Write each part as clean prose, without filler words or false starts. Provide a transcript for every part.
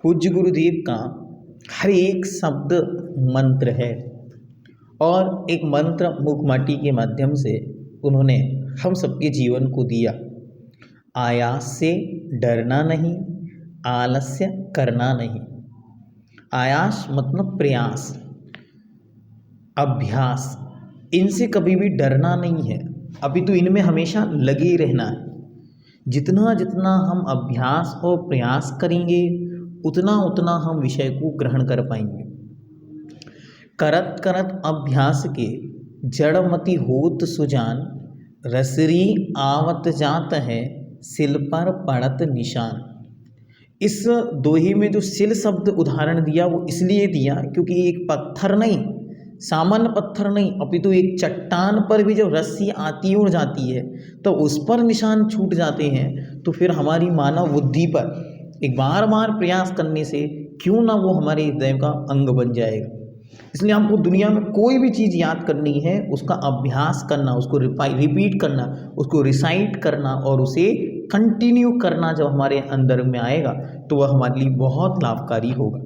पूज्य गुरुदेव का हर एक शब्द मंत्र है और एक मंत्र मुखमाटी के माध्यम से उन्होंने हम सबके जीवन को दिया। आयास से डरना नहीं, आलस्य करना नहीं। आयास मतलब प्रयास, अभ्यास, इनसे कभी भी डरना नहीं है, अपितु इनमें हमेशा लगे रहना है। जितना जितना हम अभ्यास और प्रयास करेंगे उतना उतना हम विषय को ग्रहण कर पाएंगे। करत करत अभ्यास के जड़मति होत सुजान, रसरी आवत जात है सिल पर पड़त निशान। इस दोहे में जो सिल शब्द उदाहरण दिया वो इसलिए दिया क्योंकि एक पत्थर नहीं, सामान्य पत्थर नहीं, अपितु एक चट्टान पर भी जब रस्सी आती उड़ जाती है तो उस पर निशान छूट जाते हैं। तो फिर हमारी मानव बुद्धि पर एक बार बार प्रयास करने से क्यों ना वो हमारे हृदय का अंग बन जाएगा। इसलिए हमको दुनिया में कोई भी चीज़ याद करनी है, उसका अभ्यास करना, उसको रिपीट करना, उसको रिसाइट करना और उसे कंटिन्यू करना जब हमारे अंदर में आएगा तो वह हमारे लिए बहुत लाभकारी होगा।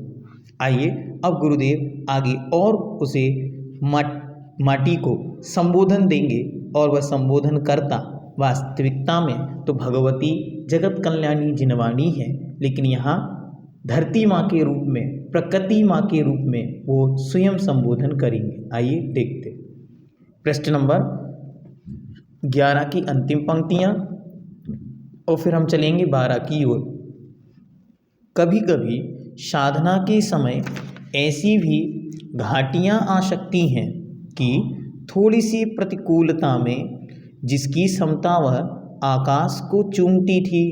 आइए अब गुरुदेव आगे और उसे माटी को संबोधन देंगे और वह संबोधन करता वास्तविकता में तो भगवती जगत कल्याणी जिनवाणी है, लेकिन यहाँ धरती माँ के रूप में, प्रकृति माँ के रूप में वो स्वयं संबोधन करेंगे। आइए देखते। प्रश्न नंबर 11 की अंतिम पंक्तियाँ और फिर हम चलेंगे 12 की ओर। कभी कभी साधना के समय ऐसी भी घाटियाँ आ सकती हैं कि थोड़ी सी प्रतिकूलता में जिसकी क्षमता वह आकाश को चूमती थी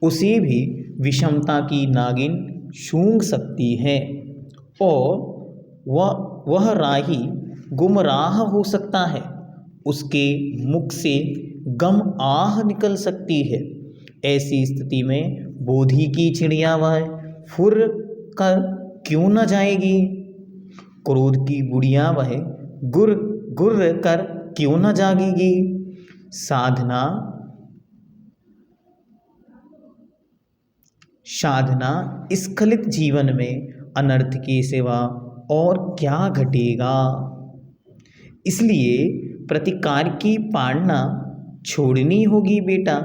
उसे भी विषमता की नागिन सूंघ सकती है और वह राही गुमराह हो सकता है। उसके मुख से गम आह निकल सकती है। ऐसी स्थिति में बोधि की चिड़िया वह फुर कर क्यों न जाएगी, क्रोध की बुढ़िया वह गुर गुर कर क्यों न जागेगी। साधना स्खलित जीवन में अनर्थ के सिवा और क्या घटेगा। इसलिए प्रतिकार की पालना छोड़नी होगी बेटा,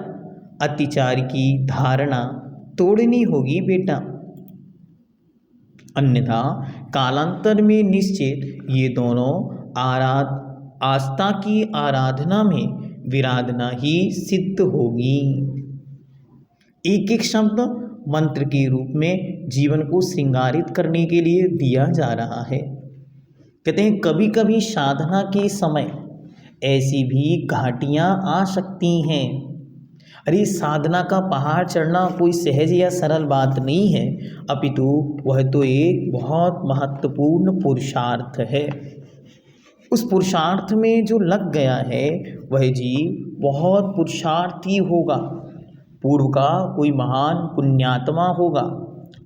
अतिचार की धारणा तोड़नी होगी बेटा, अन्यथा कालांतर में निश्चित ये दोनों आस्था की आराधना में विराधना ही सिद्ध होगी। एक एक शब्द मंत्र के रूप में जीवन को श्रृंगारित करने के लिए दिया जा रहा है। कहते हैं कभी कभी साधना के समय ऐसी भी घाटियाँ आ सकती हैं। अरे साधना का पहाड़ चढ़ना कोई सहज या सरल बात नहीं है, अपितु वह तो एक बहुत महत्वपूर्ण पुरुषार्थ है। उस पुरुषार्थ में जो लग गया है वह जीव बहुत पुरुषार्थी होगा, पूर्व का कोई महान पुण्यात्मा होगा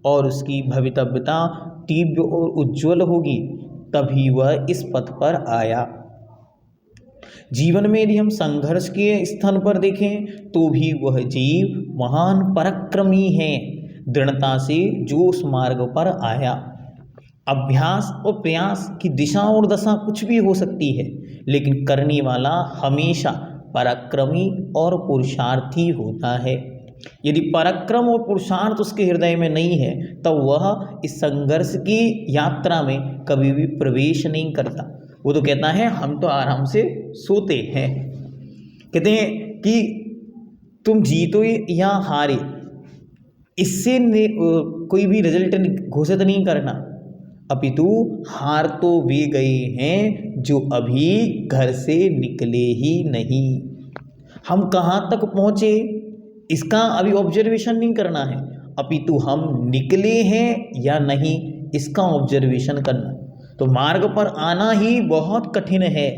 और उसकी भवितव्यता तीव्र और उज्ज्वल होगी, तभी वह इस पथ पर आया। जीवन में यदि हम संघर्ष के स्थान पर देखें तो भी वह जीव महान पराक्रमी है, दृढ़ता से जो उस मार्ग पर आया। अभ्यास और प्रयास की दिशा और दशा कुछ भी हो सकती है, लेकिन करने वाला हमेशा पराक्रमी और पुरुषार्थी होता है। यदि पराक्रम और पुरुषार्थ उसके हृदय में नहीं है तो वह इस संघर्ष की यात्रा में कभी भी प्रवेश नहीं करता। वो तो कहता है हम तो आराम से सोते हैं। कहते हैं कि तुम जीतो या हारे, इससे कोई भी रिजल्ट घोषित नहीं करना, अपितु हार तो वे गए हैं जो अभी घर से निकले ही नहीं। हम कहाँ तक पहुँचे इसका अभी ऑब्जर्वेशन नहीं करना है, अपितु हम निकले हैं या नहीं इसका ऑब्जर्वेशन करना। तो मार्ग पर आना ही बहुत कठिन है।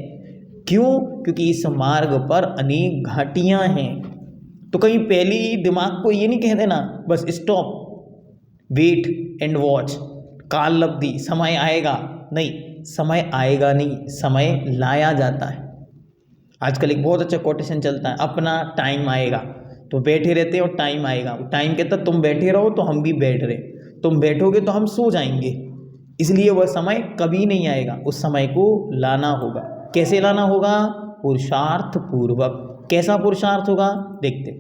क्यों? क्योंकि इस मार्ग पर अनेक घाटियाँ हैं। तो कहीं पहले ही दिमाग को ये नहीं कह देना bus stop, wait and watch, काल लब्धि, समय आएगा। नहीं, समय आएगा नहीं, समय लाया जाता है। आजकल एक बहुत अच्छा कोटेशन चलता है, अपना टाइम आएगा। तो बैठे रहते हैं और टाइम आएगा, टाइम कहता तुम बैठे रहो तो हम भी बैठ रहे, तुम बैठोगे तो हम सो जाएंगे, इसलिए वह समय कभी नहीं आएगा। उस समय को लाना होगा। कैसे लाना होगा? पुरुषार्थ पूर्वक। कैसा पुरुषार्थ होगा? देखते।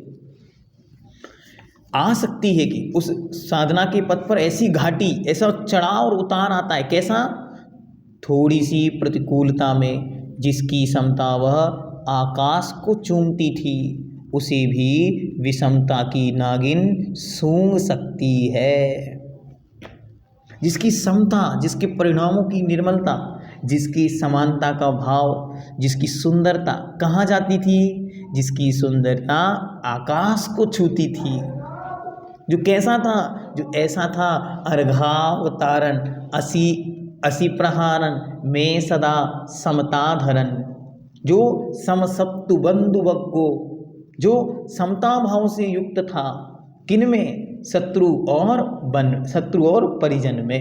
आ सकती है कि उस साधना के पथ पर ऐसी घाटी, ऐसा चढ़ाव और उतार आता है। कैसा? थोड़ी सी प्रतिकूलता में जिसकी समता वह आकाश को चूमती थी, उसे भी विषमता की नागिन सूंघ सकती है। जिसकी समता, जिसके परिणामों की निर्मलता, जिसकी समानता का भाव, जिसकी सुंदरता कहाँ जाती थी? जिसकी सुंदरता आकाश को छूती थी। जो कैसा था? जो ऐसा था, अर्घावतारण असी प्रहारन में सदा समता धरन। जो समसप्तु बंधु वग्गो, जो समता भाव से युक्त था। किनमें? शत्रु और परिजन में।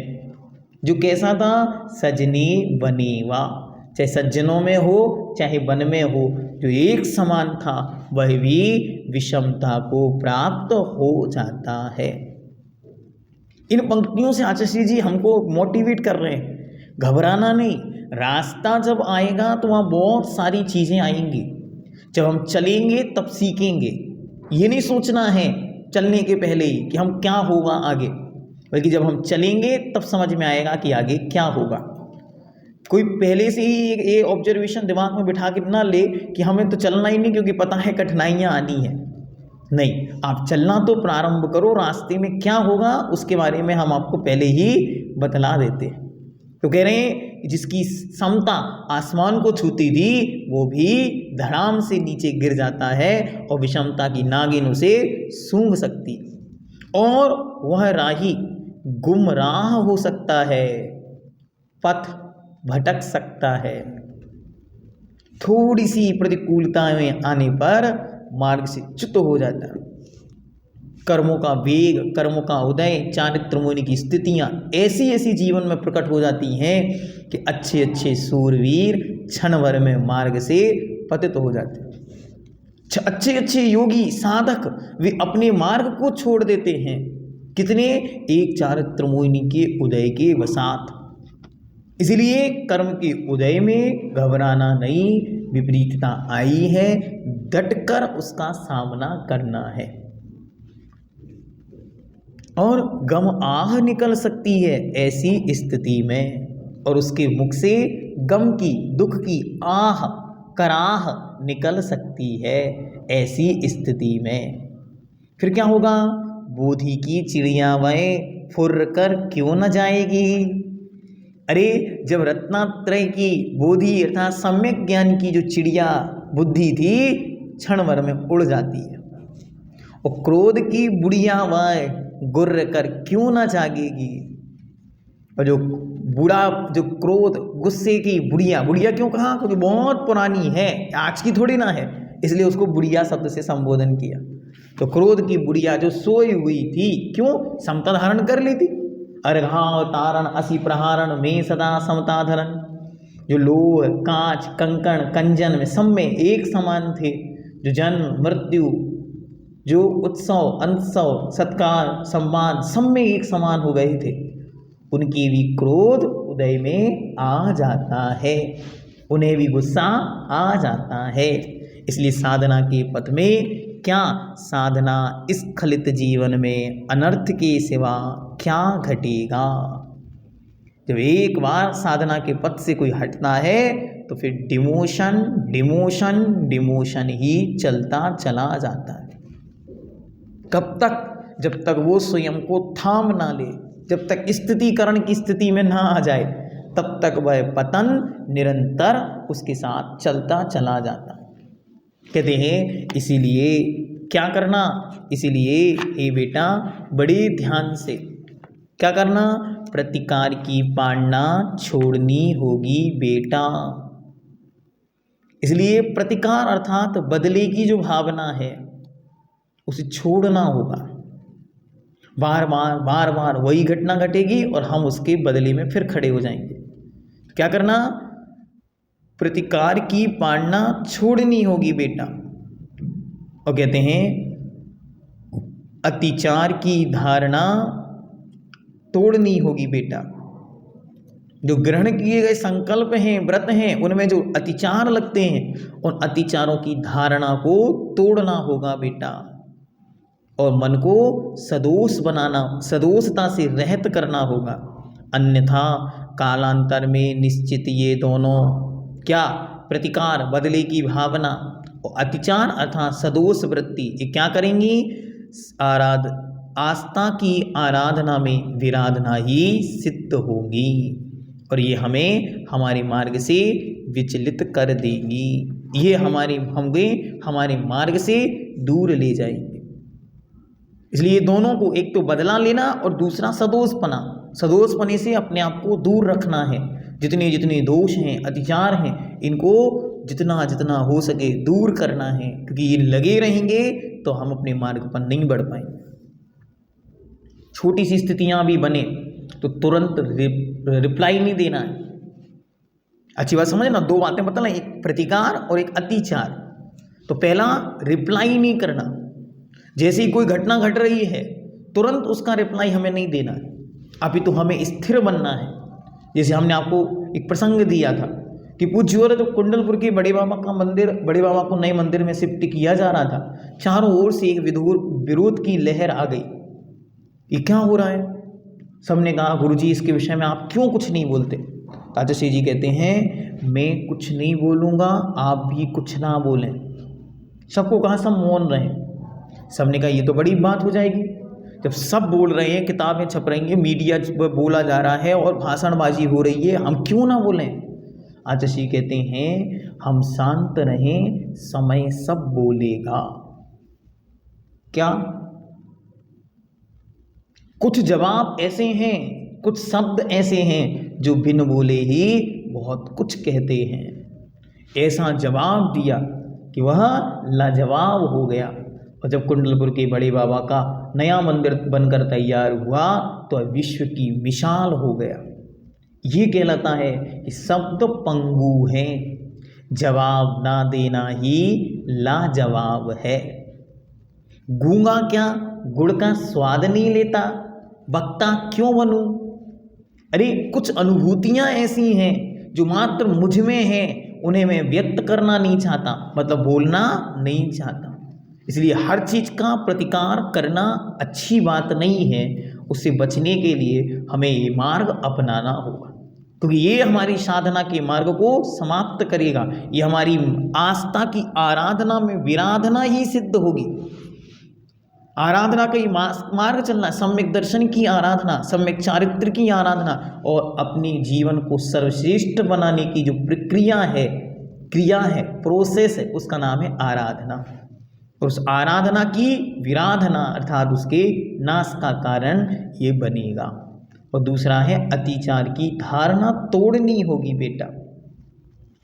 जो कैसा था? सजनी बनीवा, चाहे सज्जनों में हो चाहे वन में हो, जो एक समान था वह भी विषमता को प्राप्त हो जाता है। इन पंक्तियों से आचार्य जी हमको मोटिवेट कर रहे हैं, घबराना नहीं। रास्ता जब आएगा तो वहाँ बहुत सारी चीज़ें आएंगी। जब हम चलेंगे तब सीखेंगे। ये नहीं सोचना है चलने के पहले ही कि हम क्या होगा आगे, बल्कि जब हम चलेंगे तब समझ में आएगा कि आगे क्या होगा। कोई पहले से ही एक ऑब्जर्वेशन दिमाग में बिठा के ना ले कि हमें तो चलना ही नहीं क्योंकि पता है कठिनाइयाँ आनी है। नहीं, आप चलना तो प्रारंभ करो, रास्ते में क्या होगा उसके बारे में हम आपको पहले ही बतला देते हैं। तो कह रहे हैं जिसकी समता आसमान को छूती थी वो भी धड़ाम से नीचे गिर जाता है और विषमता की नागिन उसे सूंघ सकती, और वह राही गुमराह हो सकता है, पथ भटक सकता है। थोड़ी सी प्रतिकूलता में आने पर मार्ग से च्युत हो जाता है। कर्मों का वेग, कर्मों का उदय, चारित्र मुनि की स्थितियां ऐसी ऐसी जीवन में प्रकट हो जाती हैं कि अच्छे अच्छे सूरवीर क्षण भर में मार्ग से पतित हो जाते हैं। अच्छे अच्छे योगी साधक वे अपने मार्ग को छोड़ देते हैं। कितने? एक चारित्र मुनि के उदय के वसात। इसलिए कर्म के उदय में घबराना नहीं, विपरीतता आई है, डटकर उसका सामना करना है। और गम आह निकल सकती है ऐसी स्थिति में, और उसके मुख से गम की, दुख की आह, कराह निकल सकती है ऐसी स्थिति में। फिर क्या होगा? बोधि की चिड़िया वह फुर्र कर क्यों न जाएगी। अरे जब रत्नात्रय की बोधि अर्थात सम्यक ज्ञान की जो चिड़िया बुद्धि थी क्षण भर में उड़ जाती है, और क्रोध की बुढ़िया वह गुर्र कर क्यों ना जागेगी। और जो बुढ़ा, जो क्रोध गुस्से की बुढ़िया, बुढ़िया क्यों कहा? क्योंकि बहुत पुरानी है, आज की थोड़ी ना है, इसलिए उसको बुढ़िया शब्द से संबोधन किया। तो क्रोध की बुढ़िया जो सोई हुई थी, क्यों? समता धारण कर ली थी। अर्घावतारण असी प्रहारण में सदा समता धरण। जो लोह, कांच, कंकण, कंजन में सब में एक समान थे, जो जन्म मृत्यु, जो उत्सव अंतसव, सत्कार सम्मान सब में एक समान हो गए थे, उनकी भी क्रोध उदय में आ जाता है, उन्हें भी गुस्सा आ जाता है। इसलिए साधना के पथ में क्या साधना स्खलित जीवन में अनर्थ के सिवा क्या घटेगा। जब एक बार साधना के पथ से कोई हटता है तो फिर डिमोशन डिमोशन डिमोशन ही चलता चला जाता है। कब तक? जब तक वो स्वयं को थाम ना ले, जब तक स्थितिकरण की स्थिति में ना आ जाए, तब तक वह पतन निरंतर उसके साथ चलता चला जाता। कहते हैं इसीलिए क्या करना? इसीलिए हे बेटा बड़े ध्यान से क्या करना? प्रतिकार की पालना छोड़नी होगी बेटा। इसलिए प्रतिकार अर्थात बदले की जो भावना है उसे छोड़ना होगा। बार बार वही घटना घटेगी और हम उसके बदले में फिर खड़े हो जाएंगे। क्या करना? प्रतिकार की पालना छोड़नी होगी बेटा। और कहते हैं अतिचार की धारणा तोड़नी होगी बेटा। जो ग्रहण किए गए संकल्प हैं, व्रत हैं, उनमें जो अतिचार लगते हैं, उन अतिचारों की धारणा को तोड़ना होगा बेटा, और मन को सदोष बनाना, सदोषता से रहित करना होगा। अन्यथा कालांतर में निश्चित ये दोनों क्या, प्रतिकार, बदले की भावना और अतिचार अर्थात सदोष वृत्ति, ये क्या करेंगी, आस्था की आराधना में विराधना ही सिद्ध होगी, और ये हमें हमारे मार्ग से विचलित कर देगी, ये हमारे मार्ग से दूर ले जाएंगे। इसलिए दोनों को, एक तो बदला लेना और दूसरा सदोषपना, सदोषपने से अपने आप को दूर रखना है। जितने जितने दोष हैं, अतिचार हैं, इनको जितना जितना हो सके दूर करना है, क्योंकि ये लगे रहेंगे तो हम अपने मार्ग पर नहीं बढ़ पाएंगे। छोटी सी स्थितियां भी बने तो तुरंत रिप्लाई नहीं देना है। अच्छी बात समझना, दो बातें बता, एक प्रतिकार और एक अतिचार। तो पहला रिप्लाई नहीं करना, जैसे ही कोई घटना घट रही है तुरंत उसका रिप्लाई हमें नहीं देना है, अभी तो हमें स्थिर बनना है। जैसे हमने आपको एक प्रसंग दिया था कि पूज्य तो कुंडलपुर के बड़े बाबा का मंदिर, बड़े बाबा को नए मंदिर में शिफ्ट किया जा रहा था, चारों ओर से एक विरोध की लहर आ गई। ये क्या हो रहा है? सबने कहा गुरुजी इसके विषय में आप क्यों कुछ नहीं बोलते? ताजश्री जी कहते हैं मैं कुछ नहीं बोलूँगा, आप भी कुछ ना बोलें। सबको कहा सब मौन रहें। सबने कहा ये तो बड़ी बात हो जाएगी, जब सब बोल रहे हैं, किताबें छप रही हैं, मीडिया बोला जा रहा है और भाषणबाजी हो रही है, हम क्यों ना बोलें? आचार्य कहते हैं हम शांत रहें, समय सब बोलेगा। क्या कुछ जवाब ऐसे हैं, कुछ शब्द ऐसे हैं जो बिन बोले ही बहुत कुछ कहते हैं। ऐसा जवाब दिया कि वह लाजवाब हो गया। और जब कुंडलपुर के बड़े बाबा का नया मंदिर बनकर तैयार हुआ तो विश्व की मिसाल हो गया। ये कहलाता है कि शब्द पंगु हैं, जवाब ना देना ही लाजवाब है। गूंगा क्या गुड़ का स्वाद नहीं लेता, वक्ता क्यों बनूं? अरे कुछ अनुभूतियां ऐसी हैं जो मात्र मुझ में हैं, उन्हें मैं व्यक्त करना नहीं चाहता, मतलब बोलना नहीं चाहता। इसलिए हर चीज का प्रतिकार करना अच्छी बात नहीं है। उससे बचने के लिए हमें ये मार्ग अपनाना होगा, क्योंकि ये हमारी साधना के मार्ग को समाप्त करेगा। ये हमारी आस्था की आराधना में विराधना ही सिद्ध होगी। आराधना का ही मार्ग चलना, सम्यक दर्शन की आराधना, सम्यक चारित्र की आराधना, और अपने जीवन को सर्वश्रेष्ठ बनाने की जो प्रक्रिया है, क्रिया है, प्रोसेस है, उसका नाम है आराधना। और उस आराधना की विराधना अर्थात उसके नाश का कारण ये बनेगा। और दूसरा है अतिचार की धारणा तोड़नी होगी बेटा।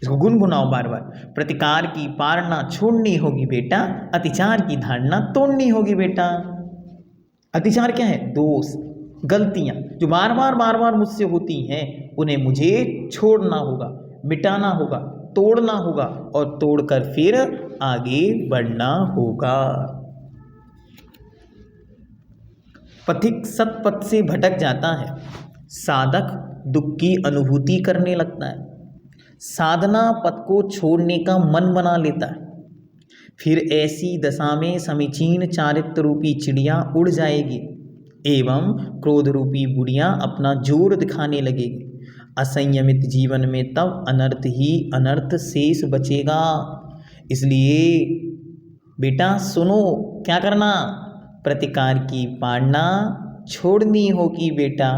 इसको गुनगुनाओ बार बार। प्रतिकार की पारणा छोड़नी होगी बेटा, अतिचार की धारणा तोड़नी होगी बेटा। अतिचार क्या है? दोष, गलतियां जो बार बार मुझसे होती हैं, उन्हें मुझे छोड़ना होगा, मिटाना होगा, तोड़ना होगा, और तोड़कर फिर आगे बढ़ना होगा। पथिक सतपथ से भटक जाता है, साधक दुख की अनुभूति करने लगता है, साधना पथ को छोड़ने का मन बना लेता है। फिर ऐसी दशा में समीचीन चारित्र रूपी चिड़िया उड़ जाएगी एवं क्रोध रूपी बुढ़िया अपना जोर दिखाने लगेगी। असंयमित जीवन में तब अनर्थ ही अनर्थ शेष बचेगा। इसलिए बेटा सुनो, क्या करना? प्रतिकार की पालना छोड़नी होगी बेटा,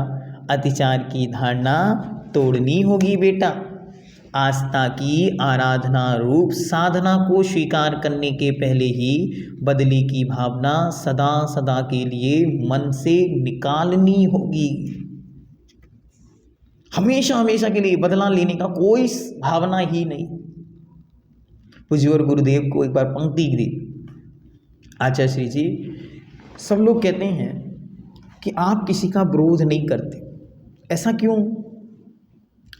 अतिचार की धारणा तोड़नी होगी बेटा। आस्था की आराधना रूप साधना को स्वीकार करने के पहले ही बदले की भावना सदा सदा के लिए मन से निकालनी होगी। हमेशा हमेशा के लिए बदला लेने का कोई भावना ही नहीं। पूज्य और गुरुदेव को एक बार पंक्ति दी आचार्य श्री जी, सब लोग कहते हैं कि आप किसी का विरोध नहीं करते, ऐसा क्यों?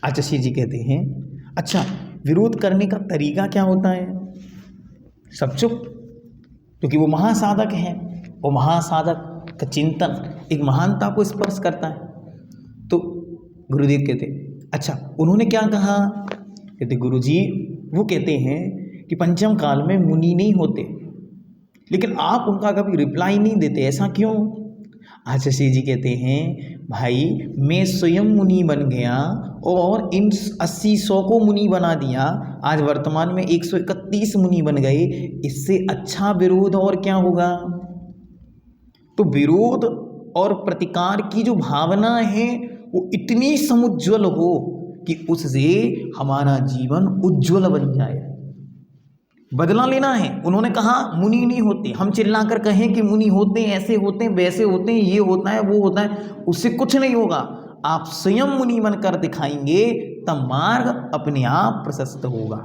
आचार्य श्री जी कहते हैं अच्छा, विरोध करने का तरीका क्या होता है? सब चुप, क्योंकि वो महासाधक हैं, और महासाधक का चिंतन एक महानता को स्पर्श करता है। तो गुरुदेव कहते अच्छा उन्होंने क्या कहा, कहते गुरुजी वो कहते हैं कि पंचम काल में मुनि नहीं होते, लेकिन आप उनका कभी रिप्लाई नहीं देते, ऐसा क्यों? आचार्य जी कहते हैं भाई मैं स्वयं मुनि बन गया और इन 80-100 को मुनि बना दिया, आज वर्तमान में 131 मुनि बन गए, इससे अच्छा विरोध और क्या होगा? तो विरोध और प्रतिकार की जो भावना है वो इतनी समुज्वल हो कि उससे हमारा जीवन उज्ज्वल बन जाए। बदला लेना है। उन्होंने कहा मुनि नहीं होते, हम चिल्लाकर कहें कि मुनि होते हैं, ऐसे होते हैं, वैसे होते हैं, ये होता है, वो होता है, उससे कुछ नहीं होगा। आप स्वयं मुनि बनकर दिखाएंगे तब मार्ग अपने आप प्रशस्त होगा।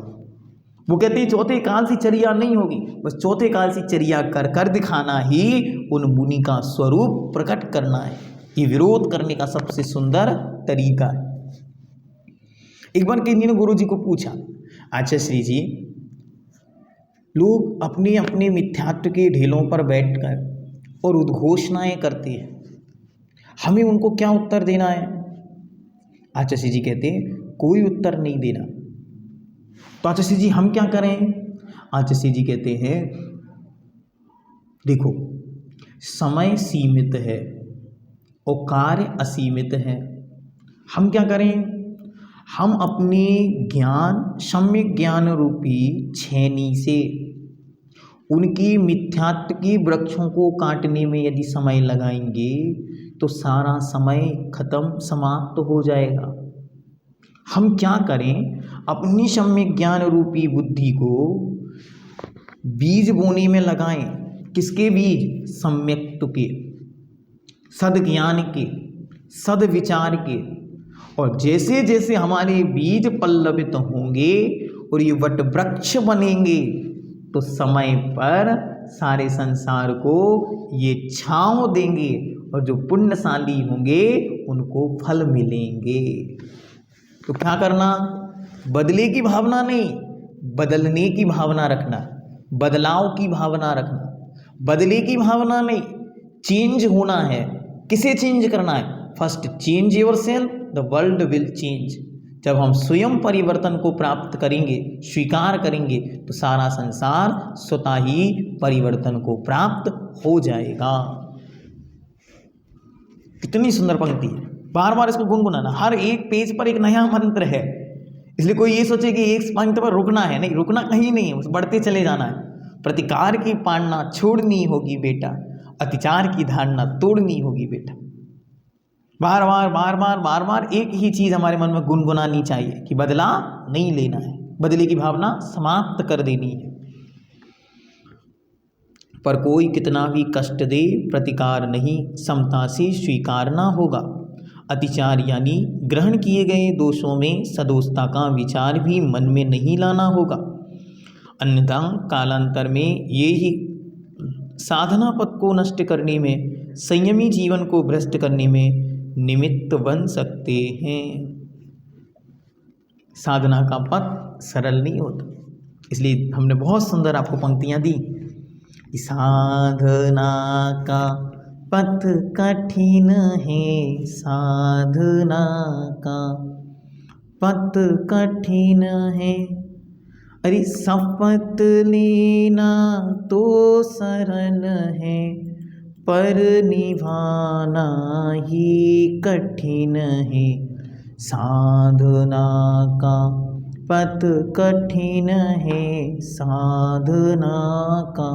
वो कहते हैं चौथे काल से चर्या नहीं होगी, बस चौथे काल से चर्या कर कर दिखाना ही उन मुनि का स्वरूप प्रकट करना है। ये विरोध करने का सबसे सुंदर तरीका है। एक बार किन्हीं ने गुरु जी को पूछा, अच्छा श्री जी लोग अपने अपने मिथ्यात्व के ढेलों पर बैठकर और उद्घोषणाएं करते हैं, हमें उनको क्या उत्तर देना है? आचार्य जी कहते हैं कोई उत्तर नहीं देना। तो आचार्य जी हम क्या करें? आचार्य जी कहते हैं देखो समय सीमित है और कार्य असीमित है। हम क्या करें? हम अपने ज्ञान सम्यक ज्ञान रूपी छेनी से उनकी मिथ्यात्व की वृक्षों को काटने में यदि समय लगाएंगे तो सारा समय खत्म समाप्त हो जाएगा। हम क्या करें? अपनी सम्यक ज्ञान रूपी बुद्धि को बीज बोने में लगाएं। किसके बीज? सम्यक्त्व के, सद्ज्ञान के, सद्विचार के। और जैसे जैसे हमारे बीज पल्लवित होंगे और ये वट वृक्ष बनेंगे तो समय पर सारे संसार को ये छांव देंगे और जो पुण्यशाली होंगे उनको फल मिलेंगे। तो क्या करना? बदले की भावना नहीं, बदलने की भावना रखना, बदलाव की भावना रखना। बदले की भावना नहीं, चेंज होना है। किसे चेंज करना है? First change yourself, the world will change. जब हम स्वयं परिवर्तन को प्राप्त करेंगे, स्वीकार करेंगे, तो सारा संसार स्वतः ही परिवर्तन को प्राप्त हो जाएगा। कितनी सुंदर पंक्ति है, बार बार इसको गुनगुनाना। हर एक पेज पर एक नया मंत्र है, इसलिए कोई ये सोचे कि एक पंक्ति पर रुकना है, नहीं, रुकना कहीं नहीं है, बस बढ़ते चले जाना है। प्रतिकार की पालना छोड़नी होगी बेटा, अतिचार की धारणा तोड़नी होगी बेटा। बार बार बार बार बार बार एक ही चीज हमारे मन में गुनगुनानी चाहिए कि बदला नहीं लेना है, बदले की भावना समाप्त कर देनी है। पर कोई कितना भी कष्ट दे प्रतिकार नहीं, समता से स्वीकारना होगा। अतिचार यानी ग्रहण किए गए दोषों में सदोषता का विचार भी मन में नहीं लाना होगा, अन्यथा कालांतर में ये ही साधना पथ को नष्ट करने में, संयमी जीवन को भ्रष्ट करने में निमित्त बन सकते हैं। साधना का पथ सरल नहीं होता, इसलिए हमने बहुत सुंदर आपको पंक्तियां दी। साधना का पथ कठिन है, साधना का पथ कठिन है, अरे शपथ लेना तो सरल है, पर निभाना ही कठिन है। साधना का पथ कठिन है, साधना का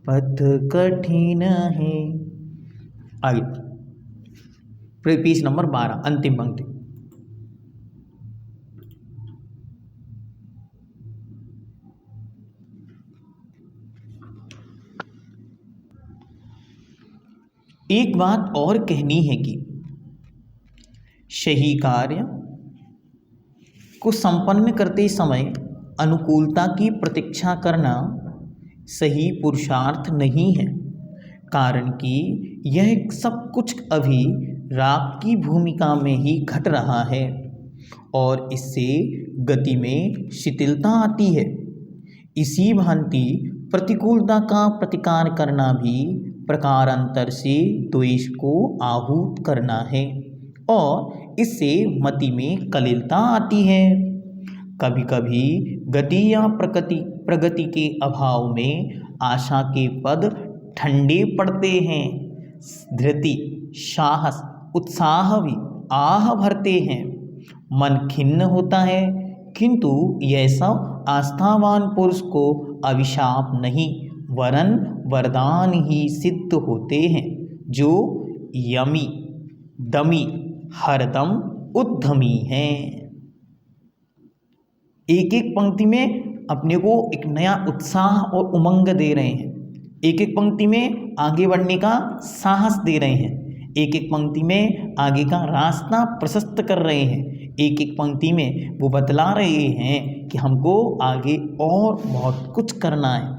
पथ कठिन है। आगे पेज नंबर 12, अंतिम पंक्ति। एक बात और कहनी है कि सही कार्य को संपन्न करते समय अनुकूलता की प्रतीक्षा करना सही पुरुषार्थ नहीं है, कारण कि यह सब कुछ अभी राग की भूमिका में ही घट रहा है और इससे गति में शिथिलता आती है। इसी भांति प्रतिकूलता का प्रतिकार करना भी प्रकारांतर से द्वेष को आहूत करना है और इससे मति में कलिलता आती है। कभी कभी गति या प्रगति के अभाव में आशा के पद ठंडे पड़ते हैं, धृति, साहस, उत्साह भी आह भरते हैं, मन खिन्न होता है, किंतु यह सब आस्थावान पुरुष को अभिशाप नहीं वरन वरदान ही सिद्ध होते हैं, जो यमी दमी हरदम उद्यमी हैं। एक एक पंक्ति में अपने को एक नया उत्साह और उमंग दे रहे हैं, एक एक पंक्ति में आगे बढ़ने का साहस दे रहे हैं, एक एक पंक्ति में आगे का रास्ता प्रशस्त कर रहे हैं, एक एक पंक्ति में वो बतला रहे हैं कि हमको आगे और बहुत कुछ करना है।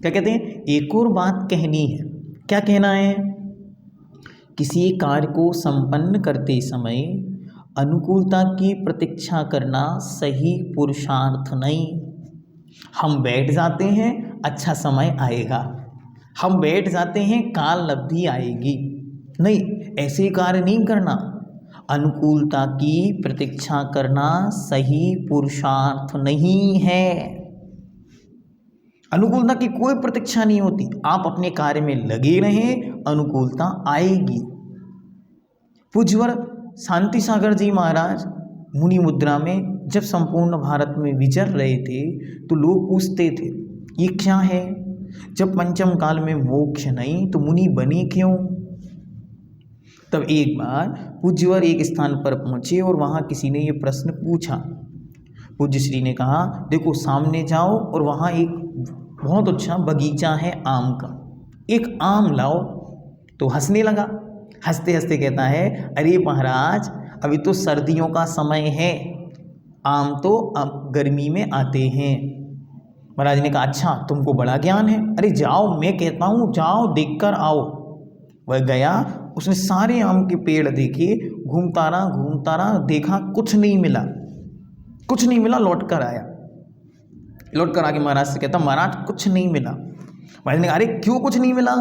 क्या कहते हैं, एक और बात कहनी है। क्या कहना है? किसी कार्य को संपन्न करते समय अनुकूलता की प्रतीक्षा करना सही पुरुषार्थ नहीं। हम बैठ जाते हैं अच्छा समय आएगा, हम बैठ जाते हैं काल लब्धि आएगी, नहीं, ऐसे कार्य नहीं करना। अनुकूलता की प्रतीक्षा करना सही पुरुषार्थ नहीं है। अनुकूलता की कोई प्रतीक्षा नहीं होती, आप अपने कार्य में लगे रहें, अनुकूलता आएगी। पूज्यवर शांति सागर जी महाराज मुनि मुद्रा में जब संपूर्ण भारत में विचर रहे थे तो लोग पूछते थे ये क्या है, जब पंचम काल में मोक्ष नहीं तो मुनि बने क्यों? तब एक बार पूज्यवर एक स्थान पर पहुँचे और वहाँ किसी ने ये प्रश्न पूछा। पूज्य श्री ने कहा देखो सामने जाओ और वहाँ एक बहुत अच्छा बगीचा है आम का, एक आम लाओ। तो हंसने लगा, हंसते हंसते कहता है अरे महाराज अभी तो सर्दियों का समय है, आम तो अब गर्मी में आते हैं। महाराज ने कहा अच्छा तुमको बड़ा ज्ञान है, अरे जाओ मैं कहता हूँ जाओ देखकर आओ। वह गया, उसने सारे आम के पेड़ देखे, घूमता रहा, देखा कुछ नहीं मिला, कुछ नहीं मिला, लौट कर आया। लौट कर आके महाराज से कहता महाराज कुछ नहीं मिला। महाराज ने कहा अरे क्यों कुछ नहीं मिला?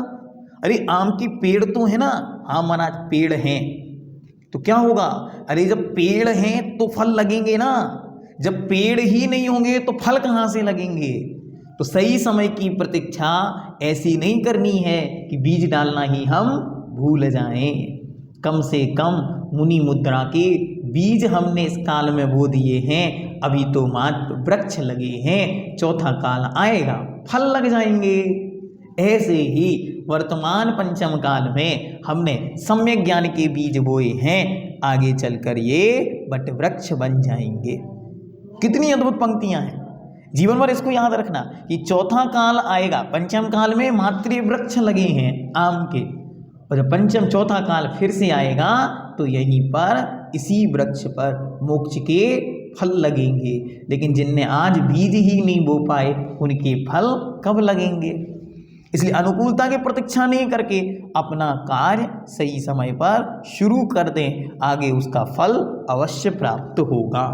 अरे आम की पेड़ तो है ना। हाँ महाराज पेड़ हैं, तो क्या होगा? अरे जब पेड़ हैं तो फल लगेंगे ना, जब पेड़ ही नहीं होंगे तो फल कहाँ से लगेंगे? तो सही समय की प्रतीक्षा ऐसी नहीं करनी है कि बीज डालना ही हम भूल जाएं। कम से कम मुनि मुद्रा के बीज हमने इस काल में बो दिए हैं, अभी तो मात्र वृक्ष लगे हैं, चौथा काल आएगा फल लग जाएंगे। ऐसे ही वर्तमान पंचम काल में हमने सम्यक ज्ञान के बीज बोए हैं, आगे चलकर ये बट वृक्ष बन जाएंगे। कितनी अद्भुत पंक्तियां हैं, जीवन भर इसको याद रखना कि चौथा काल आएगा, पंचम काल में मात्र वृक्ष लगे हैं आम के, और जब पंचम चौथा काल फिर से आएगा तो यहीं पर इसी वृक्ष पर मोक्ष के फल लगेंगे। लेकिन जिनने आज बीज ही नहीं बो पाए उनके फल कब लगेंगे? इसलिए अनुकूलता की प्रतीक्षा नहीं करके अपना कार्य सही समय पर शुरू कर दें, आगे उसका फल अवश्य प्राप्त होगा।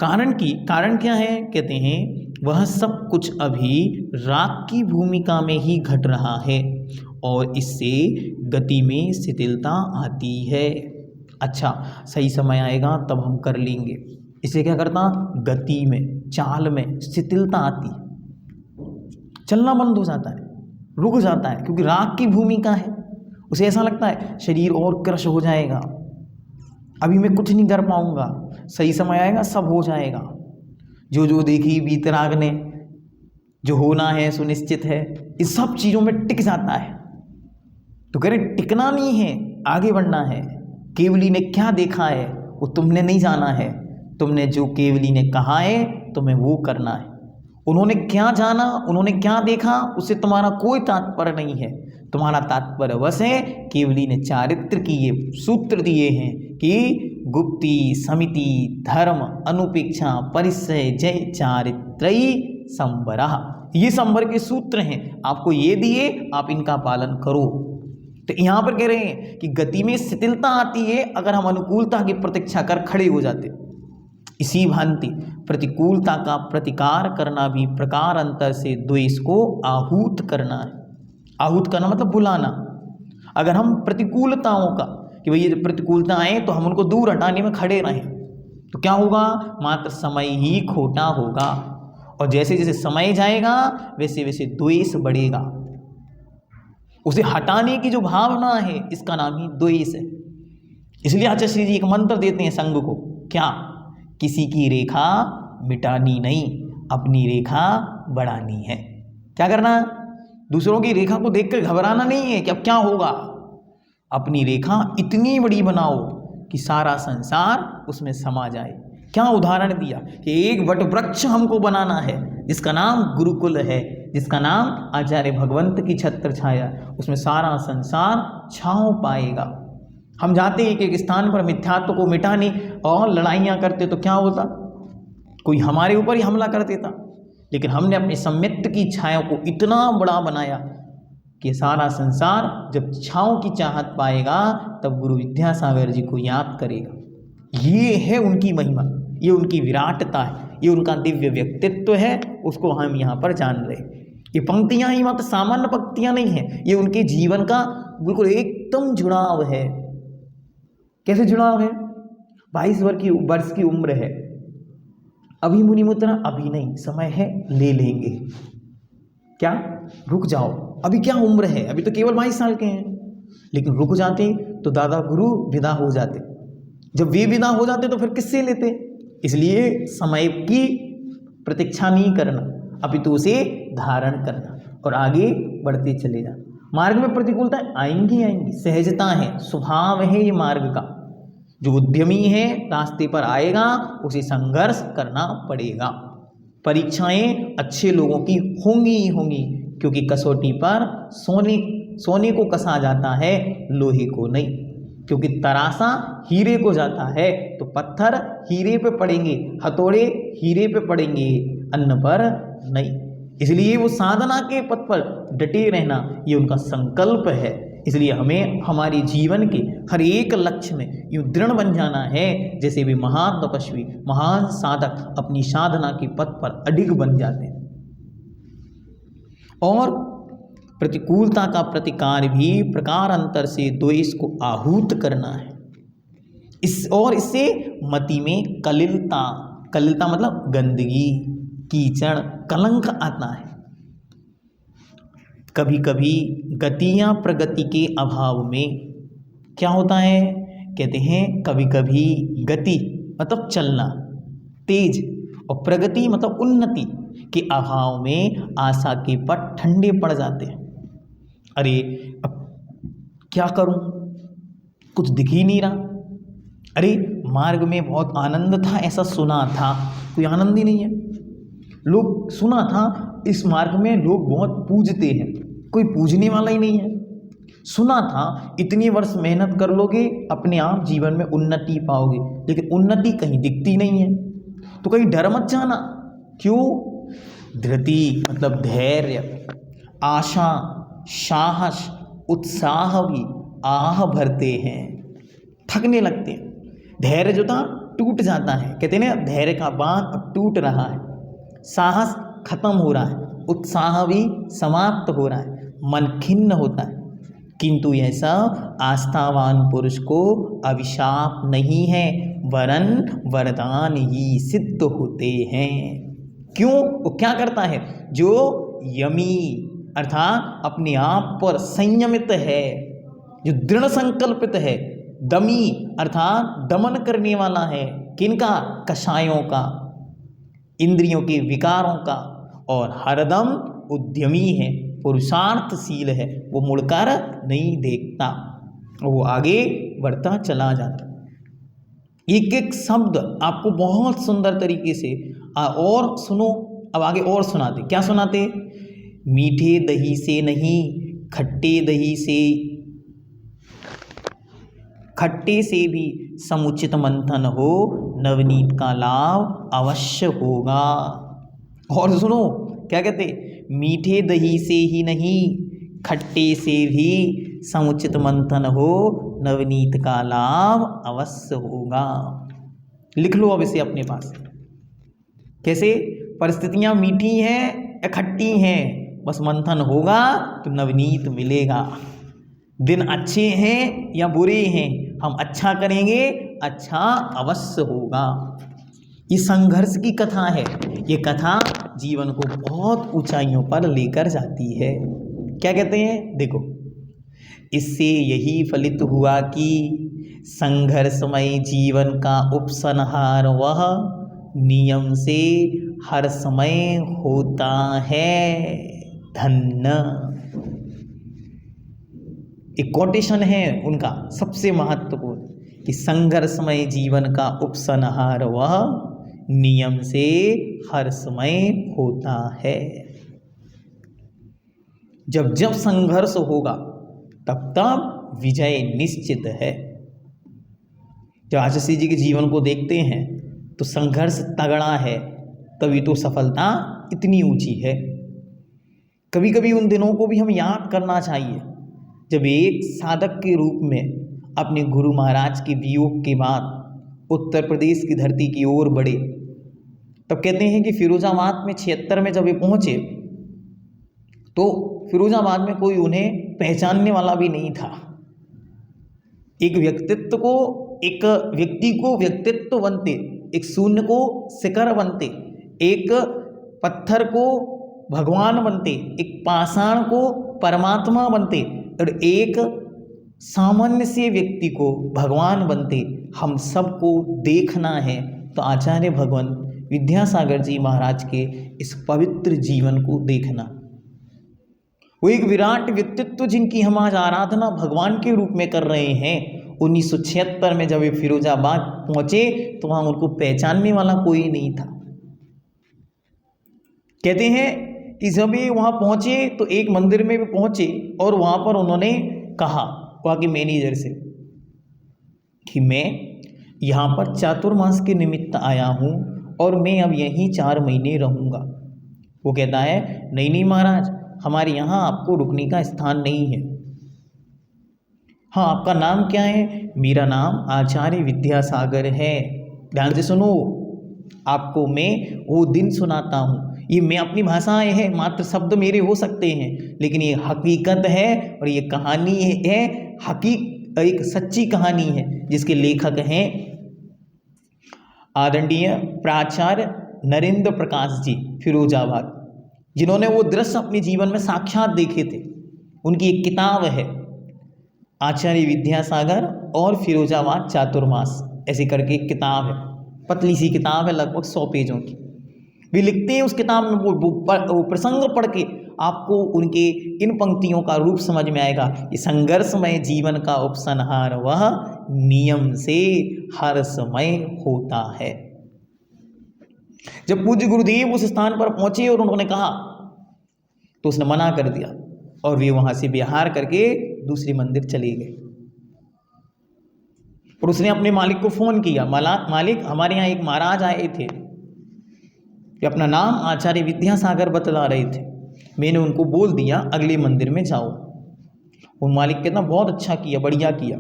कारण क्या है? कहते हैं वह सब कुछ अभी राग की भूमिका में ही घट रहा है और इससे गति में शिथिलता आती है। अच्छा सही समय आएगा तब हम कर लेंगे, इसे क्या करता? गति में, चाल में शिथिलता आती, चलना बंद हो जाता है, रुक जाता है, क्योंकि राग की भूमिका है। उसे ऐसा लगता है शरीर और क्रश हो जाएगा, अभी मैं कुछ नहीं कर पाऊंगा, सही समय आएगा सब हो जाएगा। जो जो देखी वीतराग ने, जो होना है सुनिश्चित है, इन सब चीज़ों में टिक जाता है। तो कह रहे टिकना नहीं है, आगे बढ़ना है। केवली ने क्या देखा है वो तुमने नहीं जाना है, तुमने जो केवली ने कहा है तुम्हें वो करना है। उन्होंने क्या जाना, उन्होंने क्या देखा, उससे तुम्हारा कोई तात्पर्य नहीं है। तुम्हारा तात्पर्य बस है केवली ने चारित्र की ये सूत्र दिए हैं कि गुप्ति समिति धर्म अनुपेक्षा परिचय जय चारित्रयी संवरः, ये संवर के सूत्र हैं, आपको ये दिए, आप इनका पालन करो। तो यहाँ पर कह रहे हैं कि गति में शिथिलता आती है अगर हम अनुकूलता की प्रतीक्षा कर खड़े हो जाते। इसी भांति प्रतिकूलता का प्रतिकार करना भी प्रकार अंतर से द्वेष को आहूत करना है। आहूत करना मतलब बुलाना। अगर हम प्रतिकूलताओं का, कि भाई ये प्रतिकूलता आए तो हम उनको दूर हटाने में खड़े रहें, तो क्या होगा, मात्र समय ही खोटा होगा। और जैसे जैसे समय जाएगा वैसे वैसे द्वेष बढ़ेगा। उसे हटाने की जो भावना है इसका नाम ही द्वेष है। इसलिए आचार्य श्री जी एक मंत्र देते हैं संघ को, क्या, किसी की रेखा मिटानी नहीं, अपनी रेखा बढ़ानी है। क्या करना, दूसरों की रेखा को देखकर घबराना नहीं है कि अब क्या होगा, अपनी रेखा इतनी बड़ी बनाओ कि सारा संसार उसमें समा जाए। क्या उदाहरण दिया कि एक वट वृक्ष हमको बनाना है जिसका नाम गुरुकुल है, जिसका नाम आचार्य भगवंत की छत्र छाया, उसमें सारा संसार छांव पाएगा। हम जाते एक एक स्थान पर मिथ्यात्व को मिटाने और लड़ाइयाँ करते तो क्या होता, कोई हमारे ऊपर ही हमला कर देता। लेकिन हमने अपने सम्यक्त की छाया को इतना बड़ा बनाया कि सारा संसार जब छाँव की चाहत पाएगा तब गुरु विद्यासागर जी को याद करेगा। ये है उनकी महिमा, ये उनकी विराटता है, ये उनका दिव्य व्यक्तित्व है, उसको हम यहाँ पर जान रहे। ये पंक्तियाँ ही मात्र सामान्य पंक्तियाँ नहीं हैं, ये उनके जीवन का बिल्कुल एकदम जुड़ाव है। कैसे जुड़ाव है, 22 वर्ष की उम्र है, अभी मुनिमुद्रा अभी नहीं, समय है ले लेंगे, क्या रुक जाओ, अभी क्या उम्र है, अभी तो केवल 22 साल के हैं। लेकिन रुक जाते तो दादा गुरु विदा हो जाते, जब वे विदा हो जाते तो फिर किससे लेते। इसलिए समय की प्रतीक्षा नहीं करना, अभी तो उसे धारण करना और आगे बढ़ते चले जाना। मार्ग में प्रतिकूलता आएंगी आएंगी, सहजता है, स्वभाव है ये मार्ग का। जो उद्यमी है रास्ते पर आएगा, उसे संघर्ष करना पड़ेगा। परीक्षाएं अच्छे लोगों की होंगी ही होंगी, क्योंकि कसौटी पर सोने को कसा जाता है, लोहे को नहीं। क्योंकि तरासा हीरे को जाता है तो पत्थर हीरे पे पड़ेंगे, हथौड़े हीरे पे पड़ेंगे, अन्न पर नहीं। इसलिए वो साधना के पथ पर डटे रहना ये उनका संकल्प है। इसलिए हमें हमारे जीवन के हर एक लक्ष्य में यूँ दृढ़ बन जाना है जैसे भी महान तपस्वी, महान साधक अपनी साधना के पथ पर अडिग बन जाते हैं। और प्रतिकूलता का प्रतिकार भी प्रकारांतर से द्वेष को आहूत करना है। इससे मति में कलिलता मतलब गंदगी, कीचड़, कलंक आता है। कभी कभी गति या प्रगति के अभाव में क्या होता है, कहते हैं कभी कभी गति मतलब चलना तेज और प्रगति मतलब उन्नति के अभाव में आशा के पट ठंडे पड़ जाते हैं। अरे अब क्या करूं, कुछ दिख ही नहीं रहा। अरे मार्ग में बहुत आनंद था, ऐसा सुना था, कोई आनंद ही नहीं है। लोग सुना था इस मार्ग में लोग बहुत पूजते हैं, कोई पूजने वाला ही नहीं है। सुना था इतनी वर्ष मेहनत कर लोगे अपने आप जीवन में उन्नति पाओगे, लेकिन उन्नति कहीं दिखती नहीं है। तो कहीं डर मत जाना। क्यों, धृति मतलब धैर्य, आशा, साहस, उत्साह भी आह भरते हैं, थकने लगते हैं। धैर्य जो था टूट जाता है, कहते हैं ना धैर्य का बांध अब टूट रहा है, साहस खत्म हो रहा है, उत्साह भी समाप्त हो रहा है, मन खिन्न होता है। किंतु यह सब आस्थावान पुरुष को अभिशाप नहीं है, वरन वरदान ही सिद्ध होते हैं। क्यों, वो क्या करता है, जो यमी अर्थात अपने आप पर संयमित है, जो दृढ़ संकल्पित है, दमी अर्थात दमन करने वाला है, किनका, कषायों का, इंद्रियों के विकारों का, और हरदम उद्यमी है, पुरुषार्थशील है, वो मुड़कर नहीं देखता, वो आगे बढ़ता चला जाता। एक एक शब्द आपको बहुत सुंदर तरीके से और सुनो, अब आगे और सुनाते। क्या सुनाते, मीठे दही से नहीं, खट्टे से भी समुचित मंथन हो, नवनीत का लाभ अवश्य होगा। और सुनो क्या कहते, मीठे दही से ही नहीं, खट्टे से भी समुचित मंथन हो, नवनीत का लाभ अवश्य होगा। लिख लो अब इसे अपने पास। कैसे, परिस्थितियां मीठी हैं या खट्टी हैं, बस मंथन होगा तो नवनीत मिलेगा। दिन अच्छे हैं या बुरे हैं, हम अच्छा करेंगे, अच्छा अवश्य होगा। ये संघर्ष की कथा है। ये कथा जीवन को बहुत ऊंचाइयों पर लेकर जाती है। क्या कहते हैं, देखो, इससे यही फलित हुआ कि संघर्षमय जीवन का उपसंहार वह नियम से हर समय होता है। धन्य। एक कोटेशन है उनका सबसे महत्वपूर्ण कि संघर्षमय जीवन का उपसंहार वह नियम से हर समय होता है। जब जब संघर्ष होगा तब तब विजय निश्चित है। जब आचार्य जी के जीवन को देखते हैं तो संघर्ष तगड़ा है, तभी तो सफलता इतनी ऊंची है। कभी कभी उन दिनों को भी हम याद करना चाहिए जब एक साधक के रूप में अपने गुरु महाराज के वियोग के बाद उत्तर प्रदेश की धरती की ओर बढ़े। तब कहते हैं कि फिरोजाबाद में 76 में जब ये पहुंचे तो फिरोजाबाद में कोई उन्हें पहचानने वाला भी नहीं था। एक व्यक्तित्व को, एक व्यक्ति को व्यक्तित्व बनते, एक शून्य को शिखर बनते, एक पत्थर को भगवान बनते, एक पाषाण को परमात्मा बनते और एक सामान्य से व्यक्ति को भगवान बनते हम सबको देखना है। तो आचार्य भगवान विद्यासागर जी महाराज के इस पवित्र जीवन को देखना, वो एक विराट व्यक्तित्व जिनकी हम आज आराधना भगवान के रूप में कर रहे हैं। 1976 में जब वे फिरोजाबाद पहुंचे तो वहां उनको पहचानने वाला कोई नहीं था। कहते हैं कि जब ये वहां पहुंचे तो एक मंदिर में भी पहुंचे और वहां पर उन्होंने कहा वहां के मैनेजर से कि मैं यहाँ पर चातुर्मास के निमित्त आया हूँ और मैं अब यहीं 4 महीने रहूँगा। वो कहता है नहीं नहीं महाराज, हमारे यहाँ आपको रुकने का स्थान नहीं है। हाँ, आपका नाम क्या है? मेरा नाम आचार्य विद्यासागर है। ध्यान से सुनो, आपको मैं वो दिन सुनाता हूँ। ये मैं अपनी भाषाएं हैं, मात्र शब्द मेरे हो सकते हैं, लेकिन ये हकीकत है और ये कहानी है एक सच्ची कहानी है जिसके लेखक हैं आदरणीय प्राचार्य नरेंद्र प्रकाश जी फिरोजाबाद, जिन्होंने वो दृश्य अपने जीवन में साक्षात देखे थे। उनकी एक किताब है आचार्य विद्यासागर और फिरोजाबाद चातुर्मास, ऐसे करके एक किताब है, पतली सी किताब है, लगभग 100 पेजों की। वे लिखते हैं उस किताब में वो प्रसंग पढ़ के आपको उनके इन पंक्तियों का रूप समझ में आएगा। ये संघर्षमय जीवन का उपसंहार वह नियम से हर समय होता है। जब पूज्य गुरुदेव उस स्थान पर पहुंचे और उन्होंने कहा तो उसने मना कर दिया और वे वहां से विहार करके दूसरे मंदिर चले गए। और उसने अपने मालिक को फोन किया, मालिक हमारे यहाँ एक महाराज आए थे कि अपना नाम आचार्य विद्यासागर बतला रहे थे। मैंने उनको बोल दिया अगले मंदिर में जाओ। वो मालिक कहना बहुत अच्छा किया, बढ़िया किया।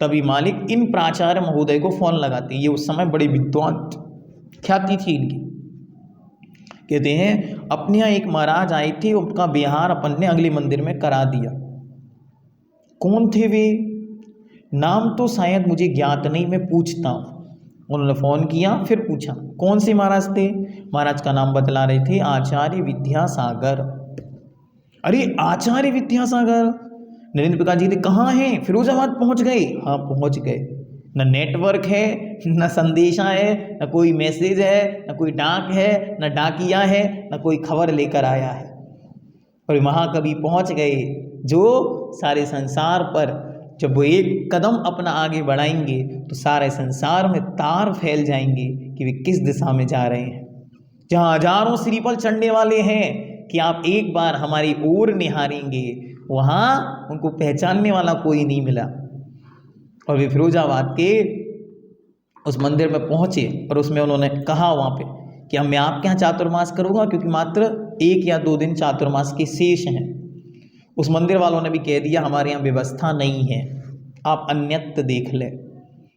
तभी मालिक इन प्राचार्य महोदय को फोन लगाते, ये उस समय बड़े विद्वान ख्याति थी इनकी। कहते हैं अपने यहाँ एक महाराज आए थे, उनका बिहार अपन ने अगले मंदिर में करा दिया। कौन थे वे? नाम तो शायद मुझे ज्ञात नहीं, मैं पूछता हूँ। उन्होंने फ़ोन किया, फिर पूछा कौन से महाराज थे। महाराज का नाम बतला रहे थे आचार्य विद्यासागर। अरे आचार्य विद्यासागर, नरेंद्र प्रकाश जी ने कहाँ हैं? फिरोजाबाद पहुँच गए? हाँ पहुँच गए। न नेटवर्क है, न संदेशा है, न कोई मैसेज है, न कोई डाक है, न डाकिया है, न कोई खबर लेकर आया है। और महाकवि पहुँच गए जो सारे संसार पर जब वो एक कदम अपना आगे बढ़ाएंगे तो सारे संसार में तार फैल जाएंगे कि वे किस दिशा में जा रहे हैं। जहाँ हजारों श्रीफल चढ़ने वाले हैं कि आप एक बार हमारी ओर निहारेंगे, वहाँ उनको पहचानने वाला कोई नहीं मिला। और वे फिरोजाबाद के उस मंदिर में पहुँचे और उसमें उन्होंने कहा वहाँ पे कि अब मैं आपके यहाँ चातुर्मास करूँगा, क्योंकि मात्र 1 या 2 दिन चातुर्मास के शेष हैं। उस मंदिर वालों ने भी कह दिया हमारे यहाँ व्यवस्था नहीं है, आप अन्यत्र देख लें।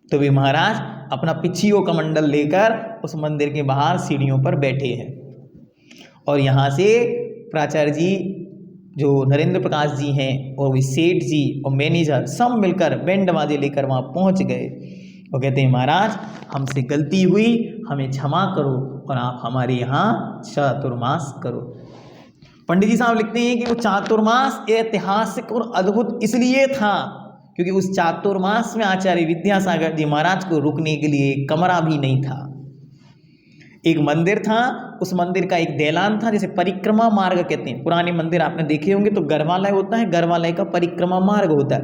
तो वे महाराज अपना पिछियों का मंडल लेकर उस मंदिर के बाहर सीढ़ियों पर बैठे हैं और यहाँ से प्राचार्य जी, जो नरेंद्र प्रकाश जी हैं और वे सेठ जी और मैनेजर सब मिलकर बैंड बाजे लेकर वहाँ पहुँच गए और कहते हैं महाराज हमसे गलती हुई, हमें क्षमा करो और आप हमारे यहाँ चातुर्मास करो। पंडित जी साहब लिखते हैं कि वो चातुर्मास ऐतिहासिक और अद्भुत इसलिए था क्योंकि उस चातुर्मास में आचार्य विद्यासागर जी महाराज को रुकने के लिए एक कमरा भी नहीं था। एक मंदिर था, उस मंदिर का एक दैलान था, जैसे परिक्रमा मार्ग कहते हैं। पुराने मंदिर आपने देखे होंगे तो गर्भालय होता है, गर्भालय का परिक्रमा मार्ग होता है।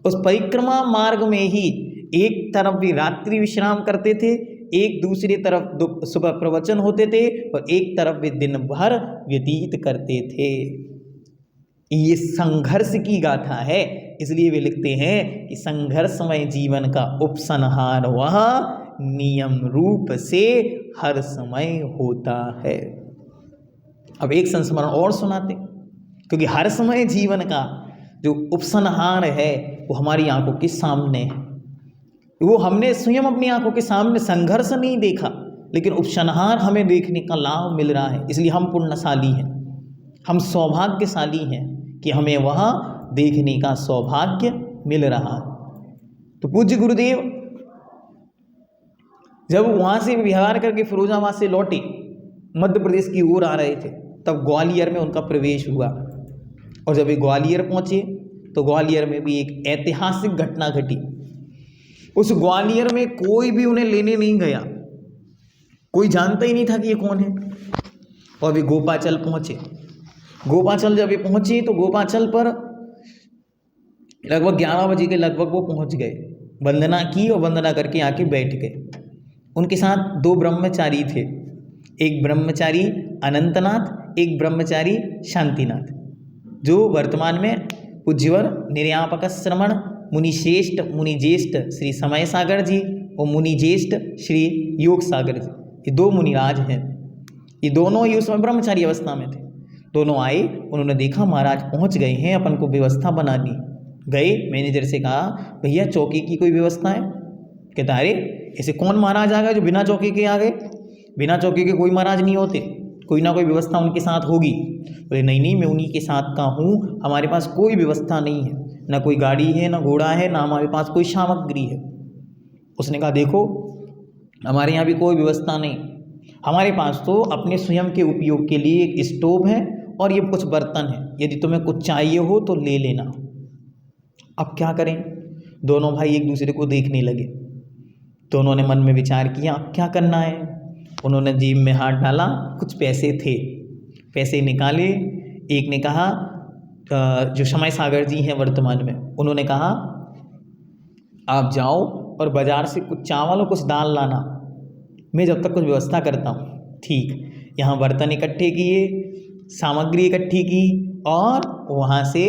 उस परिक्रमा मार्ग में ही एक तरफ भी रात्रि विश्राम करते थे, एक दूसरी तरफ सुबह प्रवचन होते थे और एक तरफ भी दिन भर व्यतीत करते थे। ये संघर्ष की गाथा है, इसलिए वे लिखते हैं कि संघर्षमय जीवन का उपसंहार वह नियम रूप से हर समय होता है। अब एक संस्मरण और सुनाते, क्योंकि हर समय जीवन का जो उपसंहार है वो हमारी आंखों के सामने है। वो हमने स्वयं अपनी आंखों के सामने संघर्ष नहीं देखा, लेकिन उपसंहार हमें देखने का लाभ मिल रहा है। इसलिए हम पुण्यशाली हैं, हम सौभाग्यशाली हैं कि हमें वह देखने का सौभाग्य मिल रहा है। तो पूज्य गुरुदेव जब वहाँ से विहार करके फिरोजाबाद से लौटे, मध्य प्रदेश की ओर आ रहे थे, तब ग्वालियर में उनका प्रवेश हुआ। और जब वे ग्वालियर पहुँचे तो ग्वालियर में भी एक ऐतिहासिक घटना घटी। उस ग्वालियर में कोई भी उन्हें लेने नहीं गया, कोई जानता ही नहीं था कि ये कौन है। और वे गोपाचल पहुँचे। गोपाचल जब वे पहुँचे तो गोपाचल पर लगभग 11 बजे के लगभग वो पहुँच गए। वंदना की और वंदना करके आके बैठ गए। उनके साथ 2 ब्रह्मचारी थे, एक ब्रह्मचारी अनंतनाथ, एक ब्रह्मचारी शांतिनाथ, जो वर्तमान में पूज्यवर निर्यापक श्रमण मुनिश्रेष्ठ मुनिज्येष्ठ श्री समय सागर जी और मुनिज्येष्ठ श्री योग सागर जी, ये 2 मुनिराज हैं। ये दोनों ही उस समय ब्रह्मचारी अवस्था में थे। दोनों आए, उन्होंने देखा महाराज पहुंच गए हैं, अपन को व्यवस्था बनानी। गए, मैनेजर से कहा भैया चौकी की कोई व्यवस्था है? कहता अरे ऐसे कौन महाराज आ गए जो बिना चौकी के आ गए? बिना चौकी के कोई महाराज नहीं होते, कोई ना कोई व्यवस्था उनके साथ होगी। बोले नहीं नहीं, मैं उन्हीं के साथ का हूँ, हमारे पास कोई व्यवस्था नहीं है, ना कोई गाड़ी है, ना घोड़ा है, ना हमारे पास कोई सामग्री है। उसने कहा देखो हमारे यहाँ भी कोई व्यवस्था नहीं, हमारे पास तो अपने स्वयं के उपयोग के लिए एक स्टोव है और ये कुछ बर्तन है, यदि तुम्हें कुछ चाहिए हो तो ले लेना। अब क्या करें? दोनों भाई एक दूसरे को देखने लगे। दोनों ने मन में विचार किया अब क्या करना है। उन्होंने जेब में हाथ डाला, कुछ पैसे थे, पैसे निकाले। एक ने कहा जो समय सागर जी हैं वर्तमान में, उन्होंने कहा आप जाओ और बाज़ार से कुछ चावल और कुछ दाल लाना, मैं जब तक कुछ व्यवस्था करता हूँ। ठीक, यहाँ बर्तन इकट्ठे किए, सामग्री इकट्ठी की और वहाँ से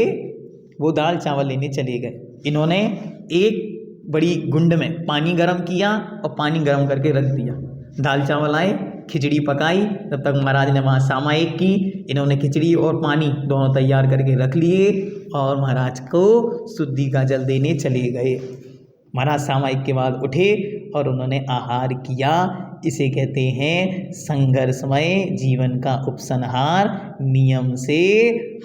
वो दाल चावल लेने चले गए। इन्होंने एक बड़ी गुंड में पानी गर्म किया और पानी गर्म करके रख दिया। दाल चावल आए, खिचड़ी पकाई, तब तक महाराज ने वहाँ सामायिक की। इन्होंने खिचड़ी और पानी दोनों तैयार करके रख लिए और महाराज को शुद्धि का जल देने चले गए। महाराज सामायिक के बाद उठे और उन्होंने आहार किया। इसे कहते हैं संघर्षमय जीवन का उपसंहार नियम से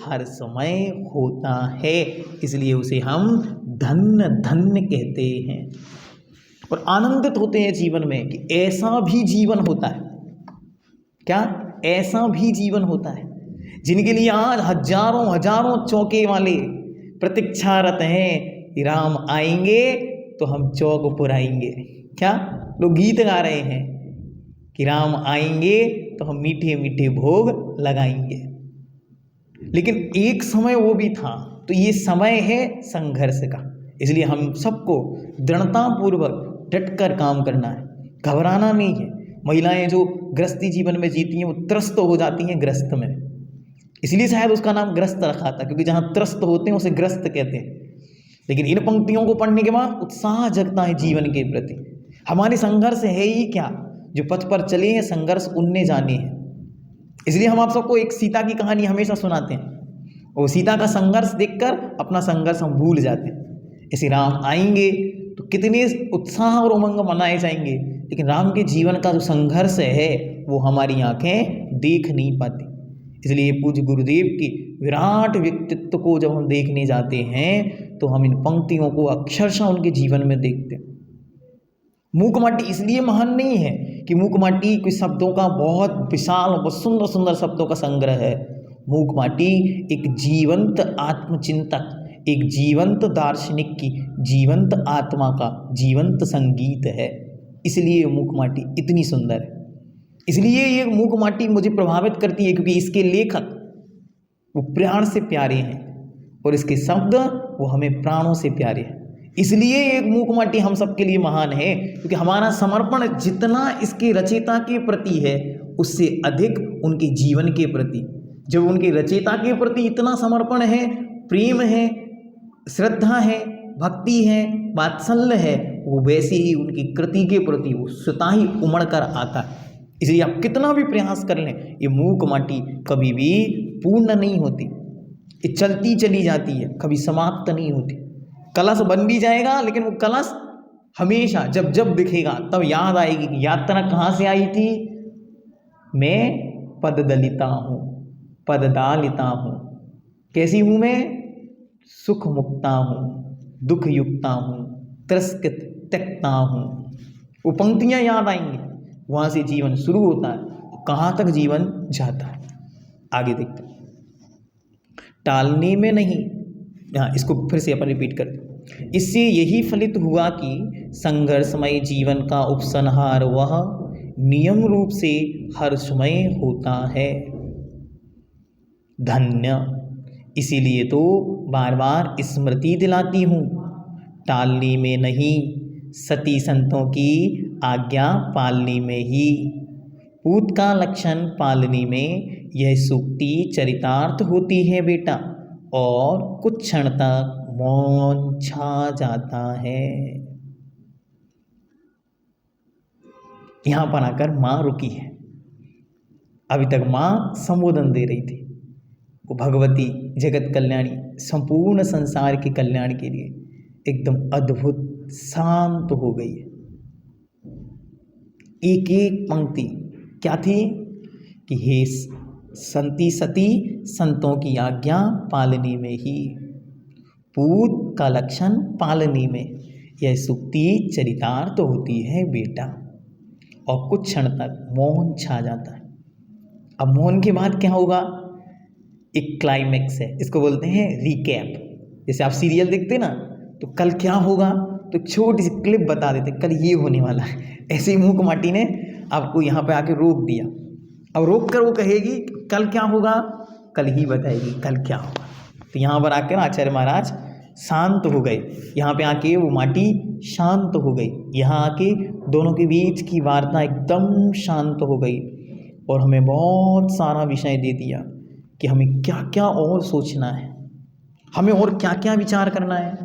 हर समय होता है, इसलिए उसे हम धन्य धन्य कहते हैं और आनंदित होते हैं जीवन में कि ऐसा भी जीवन होता है। क्या ऐसा भी जीवन होता है जिनके लिए आज हजारों हजारों चौके वाले प्रतीक्षारत हैं कि राम आएंगे तो हम चौक पुराएंगे। क्या लोग गीत गा रहे हैं कि राम आएंगे तो हम मीठे मीठे भोग लगाएंगे। लेकिन एक समय वो भी था, तो ये समय है संघर्ष का। इसलिए हम सबको दृढ़तापूर्वक डटकर काम करना है, घबराना नहीं है। महिलाएं जो गृहस्थी जीवन में जीती हैं वो त्रस्त हो जाती हैं ग्रस्त में, इसलिए शायद उसका नाम ग्रस्त रखा था, क्योंकि जहाँ त्रस्त होते हैं उसे ग्रस्त कहते हैं। लेकिन इन पंक्तियों को पढ़ने के बाद उत्साह जगता है जीवन के प्रति। हमारे संघर्ष है ही क्या, जो पथ पर चले हैं संघर्ष उनने जाने हैं। इसलिए हम आप सबको एक सीता की कहानी हमेशा सुनाते हैं और सीता का संघर्ष देखकर अपना संघर्ष हम भूल जाते हैं। ऐसे राम आएंगे तो कितने उत्साह और उमंग मनाए जाएंगे, लेकिन राम के जीवन का जो संघर्ष है वो हमारी आंखें देख नहीं पाती। इसलिए पूज्य गुरुदेव के विराट व्यक्तित्व को जब हम देखने जाते हैं तो हम इन पंक्तियों को अक्षरशः उनके जीवन में देखते हैं। मूकमाटी इसलिए महान नहीं है कि मूकमाटी कोई शब्दों का बहुत विशाल और सुंदर सुंदर शब्दों का संग्रह है। मूकमाटी एक जीवंत आत्मचिंतक, एक जीवंत दार्शनिक की जीवंत आत्मा का जीवंत संगीत है। इसलिए मूकमाटी इतनी सुंदर है। इसलिए ये मूकमाटी मुझे प्रभावित करती है क्योंकि इसके लेखक वो प्राण से प्यारे हैं और इसके शब्द वो हमें प्राणों से प्यारे हैं। इसलिए एक मूकमाटी हम सबके लिए महान है क्योंकि हमारा समर्पण जितना इसके रचयिता के प्रति है उससे अधिक उनके जीवन के प्रति। जब उनके रचयिता के प्रति इतना समर्पण है, प्रेम है, श्रद्धा है, भक्ति है, वात्सल्य है, वो वैसे ही उनकी कृति के प्रति वो स्वतः ही उमड़ कर आता है। इसलिए आप कितना भी प्रयास कर लें ये मूकमाटी कभी भी पूर्ण नहीं होती, ये चलती चली जाती है, कभी समाप्त नहीं होती। कलश बन भी जाएगा लेकिन वो कलश हमेशा जब जब दिखेगा तब याद आएगी कि यात्रा कहाँ से आई थी। मैं पददलिता हूँ, पददालिता हूँ। कैसी हूँ मैं? सुख मुक्ता हूँ, दुख युक्ता हूँ, तिरस्कृत त्यक्ता हूँ। वो पंक्तियाँ याद आएंगी, वहाँ से जीवन शुरू होता है, कहाँ तक जीवन जाता है आगे देखते हैं। टालने में नहीं, हाँ इसको फिर से अपन रिपीट करते हैं। इससे यही फलित हुआ कि संघर्षमय जीवन का उपसंहार वह नियम रूप से हर्षमय होता है। धन्य, इसीलिए तो बार बार स्मृति दिलाती हूँ, टालने में नहीं, सती संतों की आज्ञा पालने में ही, पूत का लक्षण पालने में यह सूक्ति चरितार्थ होती है बेटा। और कुछ क्षण तक मौन छा जाता है। यहां पर आकर मां रुकी है। अभी तक मां संबोधन दे रही थी, वो भगवती जगत कल्याणी संपूर्ण संसार के कल्याण के लिए एकदम अद्भुत शांत हो गई है। एक एक पंक्ति क्या थी कि हे संती सती संतों की आज्ञा पालने में ही, पूत का लक्षण पालने में यह सूक्ति चरितार्थ होती है बेटा। और कुछ क्षण तक मौन छा जाता है। अब मौन के बाद क्या होगा? एक क्लाइमेक्स है, इसको बोलते हैं रिकैप। जैसे आप सीरियल देखते ना तो कल क्या होगा तो छोटी सी क्लिप बता देते, कल ये होने वाला है। ऐसे ही मूकमाटी ने आपको यहाँ पे आके रोक दिया। अब रोक कर वो कहेगी कल क्या होगा, कल ही बताएगी कल क्या होगा। तो यहाँ पर आकर आचार्य महाराज शांत हो गए, यहाँ पे आके वो माटी शांत हो गई, यहाँ आके दोनों के बीच की वार्ता एकदम शांत हो गई और हमें बहुत सारा विषय दे दिया कि हमें क्या क्या और सोचना है, हमें और क्या क्या विचार करना है,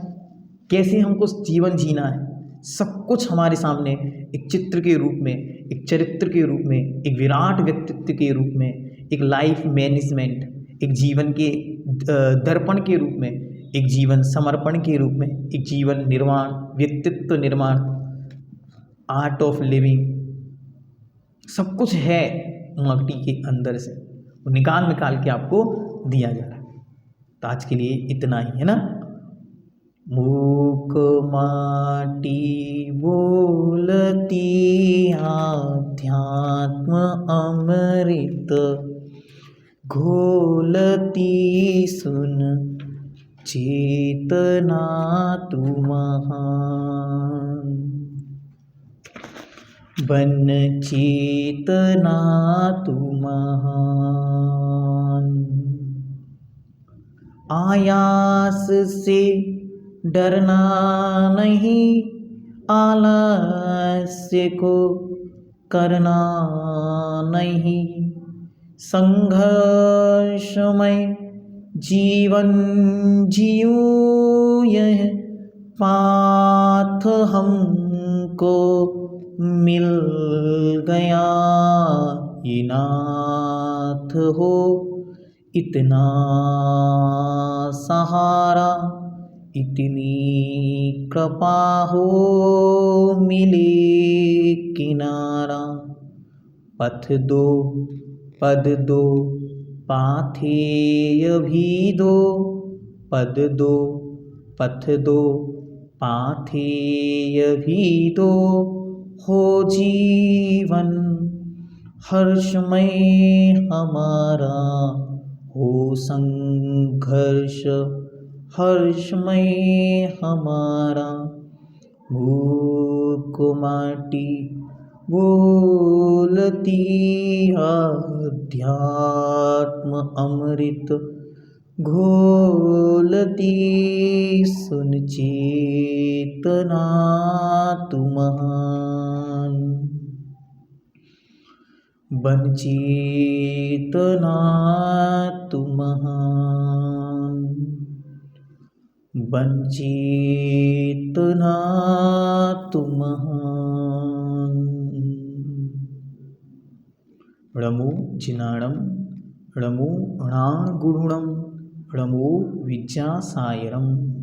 कैसे हमको जीवन जीना है। सब कुछ हमारे सामने एक चित्र के रूप में, एक चरित्र के रूप में, एक विराट व्यक्तित्व के रूप में, एक लाइफ मैनेजमेंट, एक जीवन के दर्पण के रूप में, एक जीवन समर्पण के रूप में, एक जीवन निर्माण, व्यक्तित्व निर्माण, आर्ट ऑफ लिविंग, सब कुछ है मूकमाटी के अंदर से, वो निकाल निकाल के आपको दिया जा रहा है। तो आज के लिए इतना ही है ना। मूकमाटी बोलती आध्यात्म अमृत, घोलती सुन चेतना तू महान, बन चेतना तू महान। आयास से डरना नहीं, आलस्य को करना नहीं, संघर्षमय जीवन जियो यह पाथ हमको मिल गया, ये नाथ हो इतना सहारा, इतनी कृपा हो मिले किनारा। पथ दो, पद दो, पाथेयभिदो पद दो पथ दो पाथेयभिदो हो जीवन हर्षमय हमारा हो संघर्ष हर्षमय हमारा भूख माटी बोलती आध्यात्म अमृत घोलती सुन चेतना तु महान बन चेतना तु महान बन चेतना तु महान। णमो जिनाणं णमो णाणगुणं णमो विद्यासायरम्।